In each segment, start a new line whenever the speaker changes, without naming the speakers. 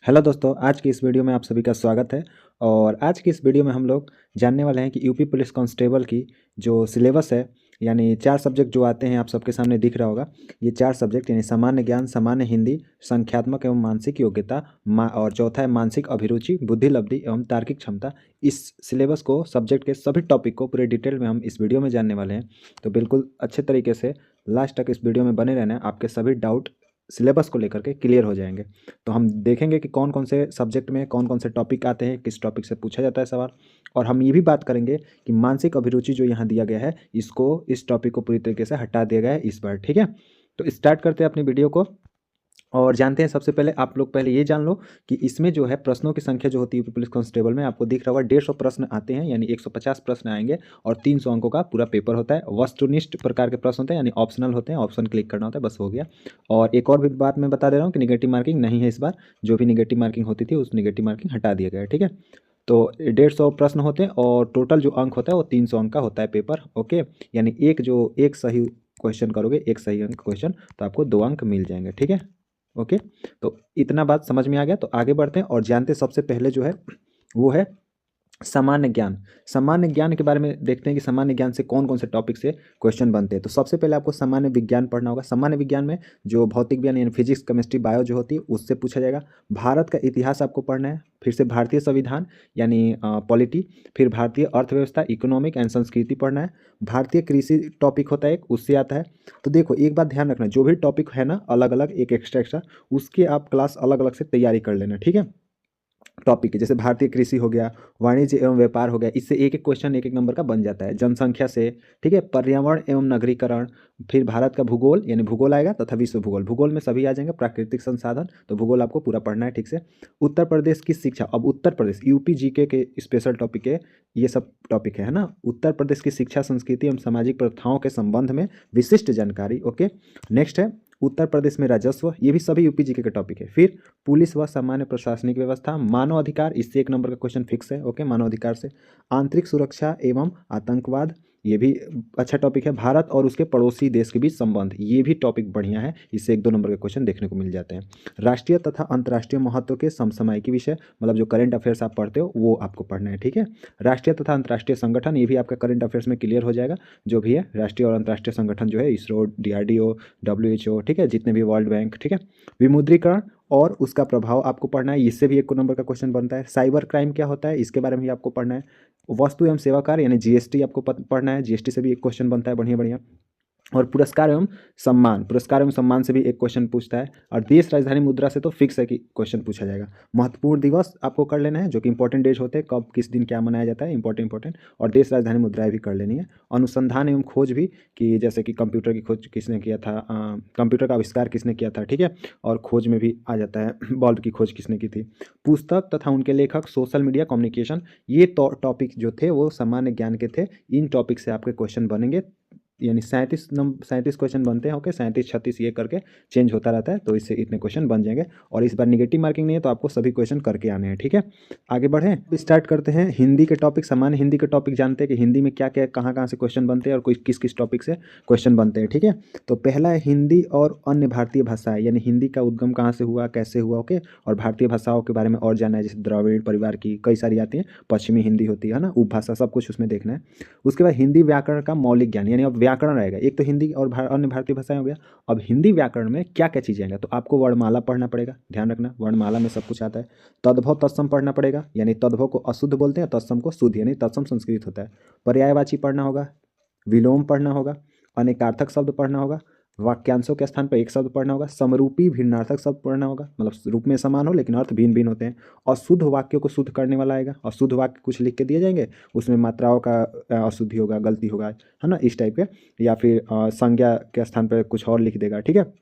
Hello दोस्तों, आज की इस वीडियो में आप सभी का स्वागत है। और आज की इस वीडियो में हम लोग जानने वाले हैं कि यूपी पुलिस कांस्टेबल की जो सिलेबस है, यानी 4 सब्जेक्ट जो आते हैं, आप सबके सामने दिख रहा होगा। ये 4 सब्जेक्ट यानी सामान्य ज्ञान, सामान्य हिंदी, संख्यात्मक एवं मानसिक योग्यता, और चौथा है मानसिक अभिरुचि, बुद्धि लब्धि एवं तार्किक क्षमता। इस सिलेबस को, सब्जेक्ट के सभी टॉपिक को पूरे डिटेल में हम इस वीडियो में जानने वाले हैं। तो बिल्कुल अच्छे तरीके से लास्ट तक इस वीडियो में बने रहना है, आपके सभी डाउट सिलेबस को लेकर के क्लियर हो जाएंगे। तो हम देखेंगे कि कौन कौन से सब्जेक्ट में कौन कौन से टॉपिक आते हैं, किस टॉपिक से पूछा जाता है सवाल। और हम ये भी बात करेंगे कि मानसिक अभिरुचि जो यहाँ दिया गया है, इसको, इस टॉपिक को पूरी तरीके से हटा दिया गया है इस बार। ठीक है, तो स्टार्ट करते हैं अपनी वीडियो को और जानते हैं। सबसे पहले आप लोग पहले ये जान लो कि इसमें जो है प्रश्नों की संख्या जो होती है यूपी पुलिस कांस्टेबल में, आपको दिख रहा होगा 150 प्रश्न आते हैं, यानी 150 प्रश्न आएंगे और 300 अंकों का पूरा पेपर होता है। वस्तुनिष्ठ प्रकार के प्रश्न होते हैं, यानी ऑप्शनल होते हैं, ऑप्शन क्लिक करना होता है, बस हो गया। और एक और भी बात मैं बता दे रहा हूँ कि निगेटिव मार्किंग नहीं है इस बार। जो भी निगेटिव मार्किंग होती थी उस निगेटिव मार्किंग हटा दिया गया है। ठीक है, तो 150 प्रश्न होते हैं और टोटल जो अंक होता है वो 300 अंक का होता है पेपर। ओके, यानी एक सही क्वेश्चन करोगे, एक सही अंक क्वेश्चन, तो आपको 2 अंक मिल जाएंगे। ठीक है, ओके। तो इतना बात समझ में आ गया। तो आगे बढ़ते हैं और जानते हैं। सबसे पहले जो है वो है सामान्य ज्ञान। सामान्य ज्ञान के बारे में देखते हैं कि सामान्य ज्ञान से कौन कौन से टॉपिक से क्वेश्चन बनते हैं। तो सबसे पहले आपको सामान्य विज्ञान पढ़ना होगा। सामान्य विज्ञान में जो भौतिक विज्ञान यानी फिजिक्स, केमिस्ट्री, बायो जो होती है उससे पूछा जाएगा। भारत का इतिहास आपको पढ़ना है, फिर से भारतीय संविधान यानी पॉलिटी, फिर भारतीय अर्थव्यवस्था, इकोनॉमिक एंड संस्कृति पढ़ना है। भारतीय कृषि टॉपिक होता है एक, उससे आता है। तो देखो, एक बात ध्यान रखना, जो भी टॉपिक है ना अलग अलग, एक एक्स्ट्रा एक्स्ट्रा, उसके आप क्लास अलग अलग से तैयारी कर लेना। ठीक है, टॉपिक है, जैसे भारतीय कृषि हो गया, वाणिज्य एवं व्यापार हो गया, इससे एक एक क्वेश्चन एक एक नंबर का बन जाता है। जनसंख्या से, ठीक है, पर्यावरण एवं नगरीकरण, फिर भारत का भूगोल यानी भूगोल आएगा, तथा विश्व भूगोल। भूगोल में सभी आ जाएंगे, प्राकृतिक संसाधन, तो भूगोल आपको पूरा पढ़ना है ठीक से। उत्तर प्रदेश की शिक्षा, अब उत्तर प्रदेश यूपी जीके के स्पेशल टॉपिक है, ये सब टॉपिक है ना। उत्तर प्रदेश की शिक्षा, संस्कृति एवं सामाजिक प्रथाओं के संबंध में विशिष्ट जानकारी। ओके, नेक्स्ट है उत्तर प्रदेश में राजस्व, ये भी सभी यूपी जीके के टॉपिक है। फिर पुलिस व सामान्य प्रशासनिक व्यवस्था, मानव अधिकार, इससे एक नंबर का क्वेश्चन फिक्स है। ओके, मानव अधिकार से। आंतरिक सुरक्षा एवं आतंकवाद, ये भी अच्छा टॉपिक है। भारत और उसके पड़ोसी देश के बीच संबंध, ये भी टॉपिक बढ़िया है, इससे 1-2 नंबर के क्वेश्चन देखने को मिल जाते हैं। राष्ट्रीय तथा अंतर्राष्ट्रीय महत्व के समसामयिकी विषय, मतलब जो करंट अफेयर्स आप पढ़ते हो वो आपको पढ़ना है। ठीक है, राष्ट्रीय तथा अंतर्राष्ट्रीय संगठन, ये भी आपका करंट अफेयर्स में क्लियर हो जाएगा। जो भी है राष्ट्रीय और अंतर्राष्ट्रीय संगठन जो है, इसरो, DRDO, WHO, ठीक है, जितने भी, वर्ल्ड बैंक, ठीक है। विमुद्रीकरण और उसका प्रभाव आपको पढ़ना है, इससे भी 1 नंबर का क्वेश्चन बनता है। साइबर क्राइम क्या होता है, इसके बारे में भी आपको पढ़ना है। वस्तु एवं सेवा कर यानी GST आपको पढ़ना है, GST से भी एक क्वेश्चन बनता है, बढ़िया बढ़िया। और पुरस्कार एवं सम्मान, पुरस्कार एवं सम्मान से भी एक क्वेश्चन पूछता है। और देश राजधानी मुद्रा से तो फिक्स है कि क्वेश्चन पूछा जाएगा। महत्वपूर्ण दिवस आपको कर लेना है, जो कि इंपॉर्टेंट डेज होते हैं, कब किस दिन क्या मनाया जाता है, इंपॉर्टेंट। और देश राजधानी मुद्राएं भी कर लेनी है। अनुसंधान एवं खोज भी, कि जैसे कि कंप्यूटर की खोज किसने किया था, कंप्यूटर का आविष्कार किसने किया था, ठीक है। और खोज में भी आ जाता है बल्ब की खोज किसने की थी। पुस्तक तथा उनके लेखक, सोशल मीडिया, कम्युनिकेशन, ये टॉपिक जो थे वो सामान्य ज्ञान के थे। इन टॉपिक से आपके क्वेश्चन बनेंगे, यानी 37 क्वेश्चन बनते हैं। ओके, 37-36 ये करके चेंज होता रहता है, तो इससे इतने क्वेश्चन बन जाएंगे। और इस बार निगेटिव मार्किंग नहीं है, तो आपको सभी क्वेश्चन करके आने हैं। ठीक है, आगे बढ़ें, स्टार्ट करते हैं हिंदी के टॉपिक। सामान्य हिंदी के टॉपिक जानते हैं कि हिंदी में क्या क्या, कहाँ कहाँ से क्वेश्चन बनते हैं और कोई किस किस टॉपिक से क्वेश्चन बनते हैं। ठीक है, तो पहला है हिंदी और अन्य भारतीय भाषाएं, यानी हिंदी का उद्गम कहाँ से हुआ, कैसे हुआ। ओके, और भारतीय भाषाओं के बारे में और जानना है, जैसे द्रविड़ परिवार की कई सारी आती हैं, पश्चिमी हिंदी होती है ना, उपभाषा, सब कुछ उसमें देखना है। उसके बाद हिंदी व्याकरण का मौलिक ज्ञान, यानी अब व्याकरण रहेगा। एक तो हिंदी और अन्य भारतीय भाषाएं हो गया। अब हिंदी व्याकरण में क्या क्या चीज़ें आएंगे, तो आपको वर्णमाला पढ़ना पड़ेगा, ध्यान रखना, वर्णमाला में सब कुछ आता है। तद्भव तत्सम पढ़ना पड़ेगा, यानी तद्भव को अशुद्ध बोलते हैं, तत्सम को शुद्ध, यानी तत्सम संस्कृत होता है। पर्यायवाची पढ़ना होगा, विलोम पढ़ना होगा, अनेकार्थक शब्द पढ़ना होगा, वाक्यांशों के स्थान पर एक शब्द पढ़ना होगा, समरूपी भिन्नार्थक शब्द पढ़ना होगा, मतलब रूप में समान हो लेकिन अर्थ भिन्न भिन्न होते हैं। अशुद्ध वाक्यों को शुद्ध करने वाला आएगा, अशुद्ध वाक्य कुछ लिख के दिए जाएंगे, उसमें मात्राओं का अशुद्धि होगा, गलती होगा, है ना, इस टाइप के। या फिर संज्ञा के स्थान पर कुछ और लिख देगा, ठीक है।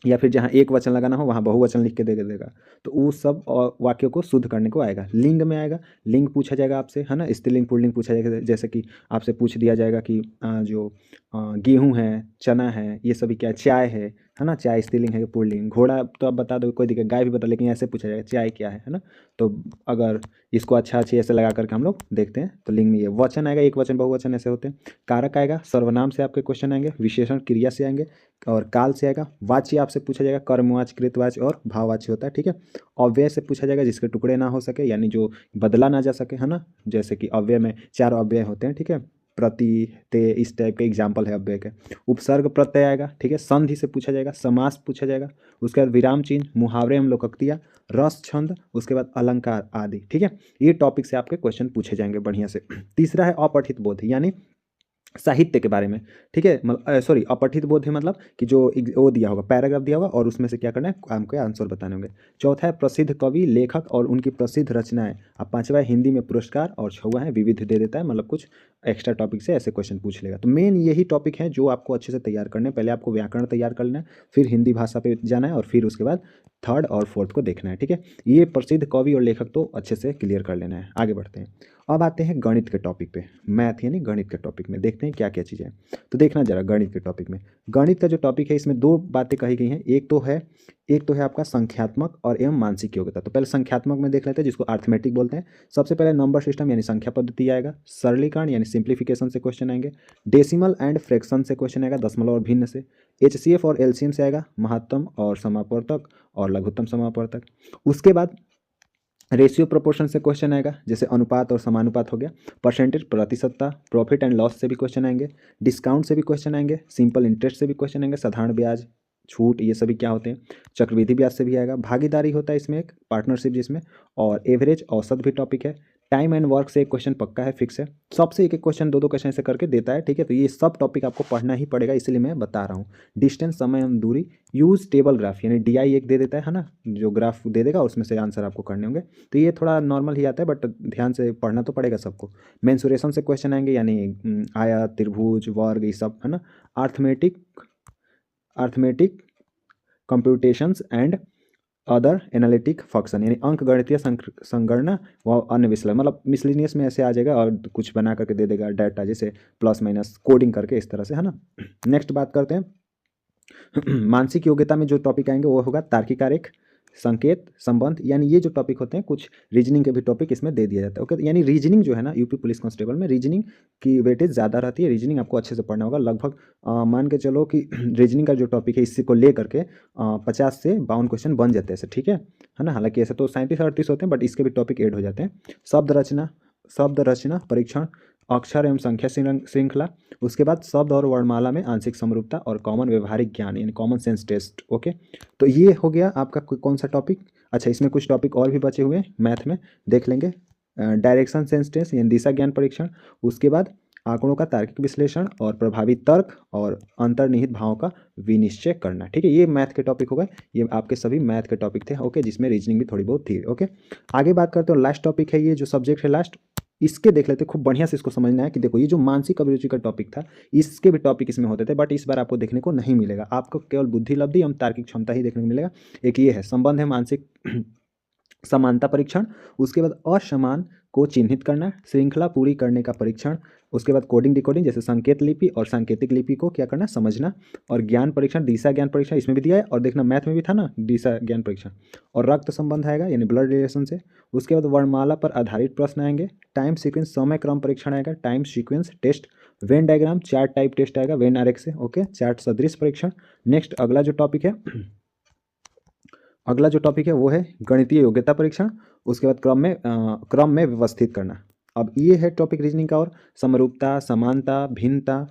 या फिर जहाँ एक वचन लगाना हो वहाँ बहुवचन लिख के दे देगा, तो वो सब वाक्यों को शुद्ध करने को आएगा। लिंग में आएगा, लिंग पूछा जाएगा आपसे, है ना, स्त्रीलिंग पुल्लिंग पूछा जाएगा। जैसे कि आपसे पूछ दिया जाएगा कि जो गेहूँ है, चना है, ये सभी क्या है, चाय है है ना। चाय स्त्रीलिंग है कि पुल्लिंग, घोड़ा तो आप बता दो कोई दिक्कत, गाय भी बता, लेकिन ऐसे पूछा जाएगा चाय क्या है ना। तो अगर इसको अच्छा अच्छी ऐसे लगा करके हम लोग देखते हैं तो लिंग में ये वचन आएगा, एक वचन बहुवचन ऐसे होते हैं। कारक आएगा, सर्वनाम से आपके क्वेश्चन आएंगे, विशेषण क्रिया से आएंगे और काल से आएगा। वाच्य आपसे पूछा जाएगा, कर्मवाच्य, कृतवाच्य और भाववाच्य होता है, ठीक है। अव्यय से पूछा जाएगा, जिसके टुकड़े ना हो सके यानी जो बदला ना जा सके, है ना। जैसे कि अव्यय में 4 अव्यय होते हैं, ठीक है। प्रति, ते, इस टाइप के एग्जाम्पल है अव्यय के। उपसर्ग प्रत्यय आएगा, ठीक है। संधि से पूछा जाएगा, समास पूछा जाएगा, उसके बाद विराम चिन्ह, मुहावरे एवं लोकोक्तियाँ, रस छंद, उसके बाद अलंकार आदि, ठीक है। ये टॉपिक से आपके क्वेश्चन पूछे जाएंगे बढ़िया से। तीसरा है अपठित बोध, यानी साहित्य के बारे में, ठीक है। मतलब सॉरी, अपठित बोध है मतलब कि जो वो दिया होगा, पैराग्राफ दिया होगा और उसमें से क्या करना है, हमको आंसर बताने होंगे। चौथा है प्रसिद्ध कवि लेखक और उनकी प्रसिद्ध रचनाएं। अब पांचवा है हिंदी में पुरस्कार और छठवां है विविध दे देता है, मतलब कुछ एक्स्ट्रा टॉपिक से ऐसे क्वेश्चन पूछ लेगा। तो मेन यही टॉपिक है जो आपको अच्छे से तैयार करने हैं। पहले आपको व्याकरण तैयार कर लेना है, फिर हिंदी भाषा पे जाना है और फिर उसके बाद थर्ड और फोर्थ को देखना है, ठीक है। ये प्रसिद्ध कवि और लेखक तो अच्छे से क्लियर कर लेना है। आगे बढ़ते हैं, अब आते हैं गणित के टॉपिक पे, मैथ यानी गणित के टॉपिक में देखते हैं क्या क्या चीज़ें हैं। तो देखना जरा गणित के टॉपिक में, गणित का जो टॉपिक है इसमें 2 बातें कही गई हैं। एक तो है आपका संख्यात्मक और एवं मानसिक योग्यता। तो पहले संख्यात्मक में देख लेते हैं, जिसको अर्थमेटिक बोलते हैं। सबसे पहले नंबर सिस्टम यानी संख्या पद्धति आएगा, सरलीकरण यानी सिंप्लीफिकेशन से क्वेश्चन आएंगे, डेसिमल एंड फ्रैक्शन से क्वेश्चन आएगा, दशमलव और भिन्न से, एचसीएफ और एलसीएम से आएगा, महत्तम और समापवर्तक और लघुत्तम समापवर्तक। उसके बाद रेशियो प्रोपोर्शन से क्वेश्चन आएगा, जैसे अनुपात और समानुपात हो गया, परसेंटेज प्रतिशतता, प्रॉफिट एंड लॉस से भी क्वेश्चन आएंगे, डिस्काउंट से भी क्वेश्चन आएंगे, सिंपल इंटरेस्ट से भी क्वेश्चन आएंगे, साधारण ब्याज, छूट, ये सभी क्या होते हैं, चक्रवृद्धि ब्याज से भी आएगा, भागीदारी होता है इसमें एक पार्टनरशिप जिसमें, और एवरेज औसत भी टॉपिक है। टाइम एंड वर्क से एक क्वेश्चन पक्का है, फिक्स है। सबसे एक एक क्वेश्चन 2 क्वेश्चन ऐसे करके देता है, ठीक है। तो ये सब टॉपिक आपको पढ़ना ही पड़ेगा, इसलिए मैं बता रहा हूँ। डिस्टेंस, समय एवं दूरी, यूज टेबल ग्राफ यानी डीआई एक दे देता है ना, जो ग्राफ दे देगा उसमें से आंसर आपको करने होंगे। तो ये थोड़ा नॉर्मल ही आता है बट ध्यान से पढ़ना तो पड़ेगा सबको। मेंसुरेशन से क्वेश्चन आएंगे यानी आयत, त्रिभुज, वर्ग, ये सब, है ना। Arithmetic computations and other analytic function यानी अंक गणितीय संगणना व अन्य विश्लेषण, मतलब मिसलिनियस में ऐसे आ जाएगा और कुछ बना करके दे देगा डाटा, जैसे प्लस माइनस कोडिंग करके इस तरह से, है ना। नेक्स्ट बात करते हैं मानसिक योग्यता में जो टॉपिक आएंगे वो होगा तार्किक आरेख, संकेत, संबंध, यानी ये जो टॉपिक होते हैं, कुछ रीजनिंग के भी टॉपिक इसमें दे दिया जाता है, ओके। यानी रीजनिंग जो है ना, यूपी पुलिस कांस्टेबल में रीजनिंग की वेटेज ज़्यादा रहती है। रीजनिंग आपको अच्छे से पढ़ना होगा, लगभग मान के चलो कि रीजनिंग का जो टॉपिक है इसी को ले करके 50 से 52 क्वेश्चन बन जाते हैं ऐसे, ठीक है ना। हालांकि ऐसे तो 37-38 होते हैं बट इसके भी टॉपिक ऐड हो जाते हैं। शब्द रचना परीक्षण, अक्षर एवं संख्या श्रृंखला, उसके बाद शब्द और वर्णमाला में आंशिक समरूपता और कॉमन व्यवहारिक ज्ञान यानी कॉमन सेंस टेस्ट, ओके। तो ये हो गया आपका कौन सा टॉपिक। अच्छा, इसमें कुछ टॉपिक और भी बचे हुए हैं मैथ में, देख लेंगे। डायरेक्शन सेंस टेस्ट यानी दिशा ज्ञान परीक्षण, उसके बाद आंकड़ों का तार्किक विश्लेषण और प्रभावी तर्क और अंतर्निहित भावों का विनिश्चय करना, ठीक है। ये मैथ के टॉपिक हो गए, ये आपके सभी मैथ के टॉपिक थे, ओके, जिसमें रीजनिंग भी थोड़ी बहुत थी, ओके। आगे बात करते हो, लास्ट टॉपिक है ये जो सब्जेक्ट है लास्ट, इसके देख लेते खूब बढ़िया से इसको समझना है कि देखो ये जो मानसिक अभिरुचि का टॉपिक था, इसके भी टॉपिक इसमें होते थे बट इस बार आपको देखने को नहीं मिलेगा। आपको केवल बुद्धि लब्धि एवं तार्किक क्षमता ही देखने को मिलेगा। एक ये है संबंध है मानसिक समानता परीक्षण, उसके बाद असमान को चिन्हित करना, श्रृंखला पूरी करने का परीक्षण, उसके बाद कोडिंग डिकोडिंग जैसे संकेत लिपि और सांकेतिक लिपि को क्या करना, समझना, और ज्ञान परीक्षण, दिशा ज्ञान परीक्षण इसमें भी दिया है और देखना मैथ में भी था ना दिशा ज्ञान परीक्षण, और रक्त संबंध आएगा यानी ब्लड रिलेशन से। उसके बाद वर्णमाला पर आधारित प्रश्न आएंगे, टाइम सीक्वेंस समय क्रम परीक्षण आएगा, time sequence test, Venn diagram, chart type test आएगा वेन आरेख से, ओके, चार्ट सदृश परीक्षण। नेक्स्ट अगला जो टॉपिक है वो है गणितीय योग्यता परीक्षण, उसके बाद क्रम में व्यवस्थित करना। अब ये है टॉपिक रीजनिंग का, और समरूपता, समानता, भिन्नता,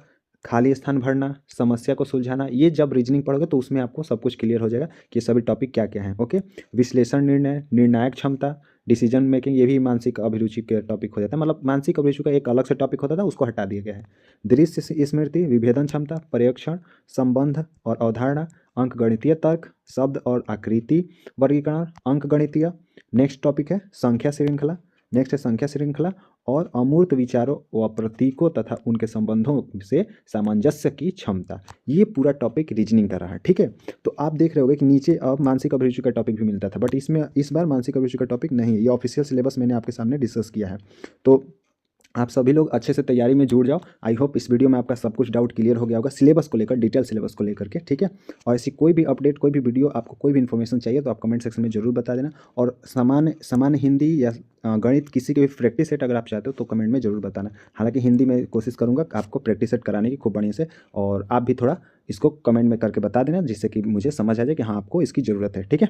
खाली स्थान भरना, समस्या को सुलझाना, ये जब रीजनिंग पढ़ोगे तो उसमें आपको सब कुछ क्लियर हो जाएगा कि सभी टॉपिक क्या क्या हैं, ओके। विश्लेषण निर्णय, निर्णायक क्षमता, डिसीजन मेकिंग, ये भी मानसिक अभिरुचि के टॉपिक हो जाता है, मतलब मानसिक अभिरुचि का एक अलग से टॉपिक होता था उसको हटा दिया गया है। दृश्य स्मृति, विभेदन क्षमता, पर्यवेक्षण, संबंध और अवधारणा, अंक गणितीय तर्क, शब्द और आकृति वर्गीकरण, अंक गणितीय। नेक्स्ट टॉपिक है संख्या श्रृंखला, नेक्स्ट है संख्या श्रृंखला और अमूर्त विचारों व प्रतीकों तथा उनके संबंधों से सामंजस्य की क्षमता। ये पूरा टॉपिक रीजनिंग का रहा है, ठीक है। तो आप देख रहे होगे कि नीचे अब मानसिक अभिरुचि का टॉपिक भी मिलता था बट इसमें इस बार मानसिक अभिरुचि का टॉपिक नहीं है, ये ऑफिशियल सिलेबस मैंने आपके सामने डिस्कस किया है। तो आप सभी लोग अच्छे से तैयारी में जुड़ जाओ। आई होप इस वीडियो में आपका सब कुछ डाउट क्लियर हो गया होगा सिलेबस को लेकर, डिटेल सिलेबस को लेकर के, ठीक है। और ऐसी कोई भी अपडेट, कोई भी वीडियो, आपको कोई भी इन्फॉर्मेशन चाहिए तो आप कमेंट सेक्शन में जरूर बता देना। और सामान्य हिंदी या गणित किसी के भी प्रैक्टिस सेट अगर आप चाहते हो तो कमेंट में जरूर बताना। हालांकि हिंदी में कोशिश करूँगा आपको प्रैक्टिस सेट कराने की खूब बढ़िया से, और आप भी थोड़ा इसको कमेंट में करके बता देना जिससे कि मुझे समझ आ जाए कि हाँ आपको इसकी ज़रूरत है, ठीक है।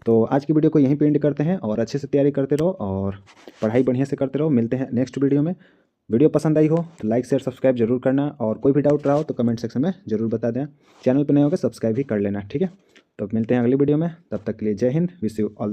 तो आज की वीडियो को यहीं पे एंड करते हैं, और अच्छे से तैयारी करते रहो और पढ़ाई बढ़िया से करते रहो। मिलते हैं नेक्स्ट वीडियो में। वीडियो पसंद आई हो तो लाइक शेयर सब्सक्राइब जरूर करना, और कोई भी डाउट रहा हो तो कमेंट सेक्शन में जरूर बता दें। चैनल पर नए होकर सब्सक्राइब भी कर लेना, ठीक है। तो मिलते हैं अगली वीडियो में, तब तक के लिए जय हिंद, विश यू ऑल।